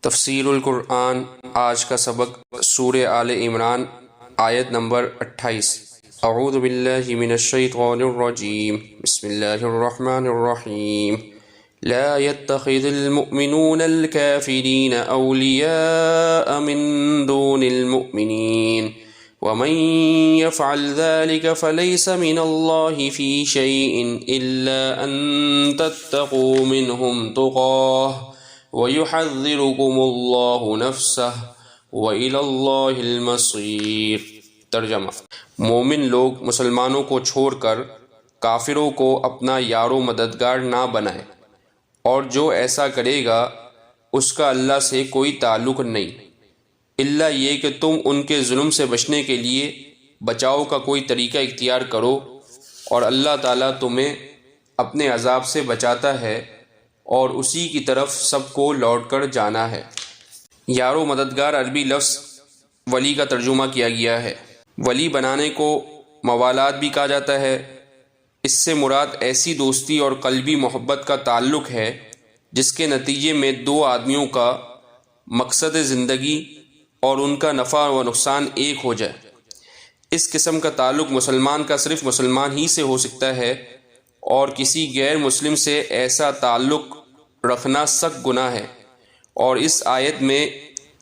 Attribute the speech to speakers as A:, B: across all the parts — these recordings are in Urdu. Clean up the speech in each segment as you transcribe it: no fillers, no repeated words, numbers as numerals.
A: تفسیر القرآن آج کا سبق سورہ آل عمران آیت نمبر 28۔ اعوذ باللہ من الشیطان الرجیم، بسم اللہ الرحمن الرحیم۔ لا يتخذ المؤمنون الكافرین اولیاء من دون المؤمنین ومن يفعل ذلك فليس من الله في شيء إلا أن تتقوا منهم تقاه وَيُحَذِّرُكُمُ اللَّهُ نَفْسَهُ وَإِلَى اللَّهِ الْمَصِيرُ۔ ترجمہ: مومن لوگ مسلمانوں کو چھوڑ کر کافروں کو اپنا یار و مددگار نہ بنائے، اور جو ایسا کرے گا اس کا اللہ سے کوئی تعلق نہیں، الا یہ کہ تم ان کے ظلم سے بچنے کے لیے بچاؤ کا کوئی طریقہ اختیار کرو، اور اللہ تعالیٰ تمہیں اپنے عذاب سے بچاتا ہے اور اسی کی طرف سب کو لوٹ کر جانا ہے۔ یار و مددگار عربی لفظ ولی کا ترجمہ کیا گیا ہے۔ ولی بنانے کو موالات بھی کہا جاتا ہے۔ اس سے مراد ایسی دوستی اور قلبی محبت کا تعلق ہے جس کے نتیجے میں دو آدمیوں کا مقصد زندگی اور ان کا نفع و نقصان ایک ہو جائے۔ اس قسم کا تعلق مسلمان کا صرف مسلمان ہی سے ہو سکتا ہے، اور کسی غیر مسلم سے ایسا تعلق رکھنا سخت گناہ ہے، اور اس آیت میں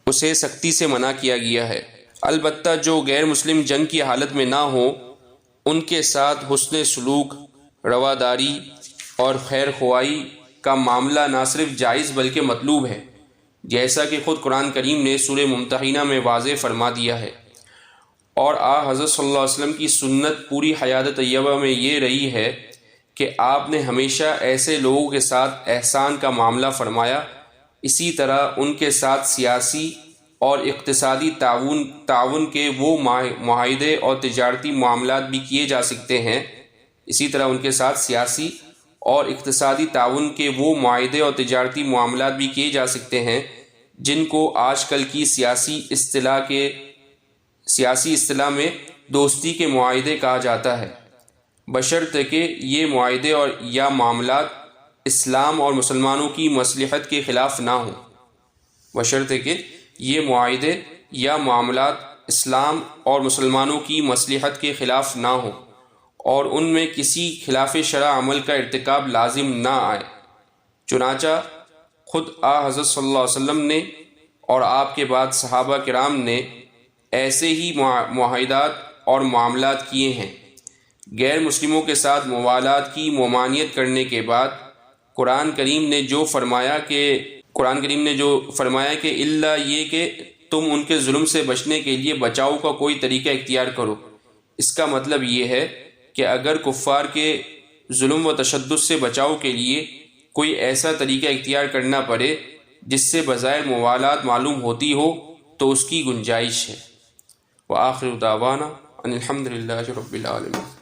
A: اسے سختی سے منع کیا گیا ہے۔ البتہ جو غیر مسلم جنگ کی حالت میں نہ ہوں، ان کے ساتھ حسن سلوک، رواداری اور خیر خواہی کا معاملہ نہ صرف جائز بلکہ مطلوب ہے، جیسا کہ خود قرآن کریم نے سورہ ممتحنہ میں واضح فرما دیا ہے۔ اور حضرت صلی اللہ علیہ وسلم کی سنت پوری حیات طیبہ میں یہ رہی ہے کہ آپ نے ہمیشہ ایسے لوگوں کے ساتھ احسان کا معاملہ فرمایا۔ اسی طرح ان کے ساتھ سیاسی اور اقتصادی تعاون کے وہ معاہدے اور تجارتی معاملات بھی کیے جا سکتے ہیں اسی طرح ان کے ساتھ سیاسی اور اقتصادی تعاون کے وہ معاہدے اور تجارتی معاملات بھی کیے جا سکتے ہیں جن کو آج کل کی سیاسی اصطلاح میں دوستی کے معاہدے کہا جاتا ہے، بشرطے کہ یہ معاہدے اور یا معاملات اسلام اور مسلمانوں کی مصلحت کے خلاف نہ ہوں۔ بشرطے کہ یہ معاہدے یا معاملات اسلام اور مسلمانوں کی مصلحت کے خلاف نہ ہوں، اور ان میں کسی خلاف شرع عمل کا ارتکاب لازم نہ آئے۔ چنانچہ خود حضرت صلی اللہ علیہ وسلم نے اور آپ کے بعد صحابہ کرام نے ایسے ہی معاہدات اور معاملات کیے ہیں۔ غیر مسلموں کے ساتھ موالات کی ممانعت کرنے کے بعد قرآن کریم نے جو فرمایا کہ الا یہ کہ تم ان کے ظلم سے بچنے کے لیے بچاؤ کا کوئی طریقہ اختیار کرو، اس کا مطلب یہ ہے کہ اگر کفار کے ظلم و تشدد سے بچاؤ کے لیے کوئی ایسا طریقہ اختیار کرنا پڑے جس سے بظاہر موالات معلوم ہوتی ہو تو اس کی گنجائش ہے۔ وآخر دعوانا ان الحمد للہ رب العالمین۔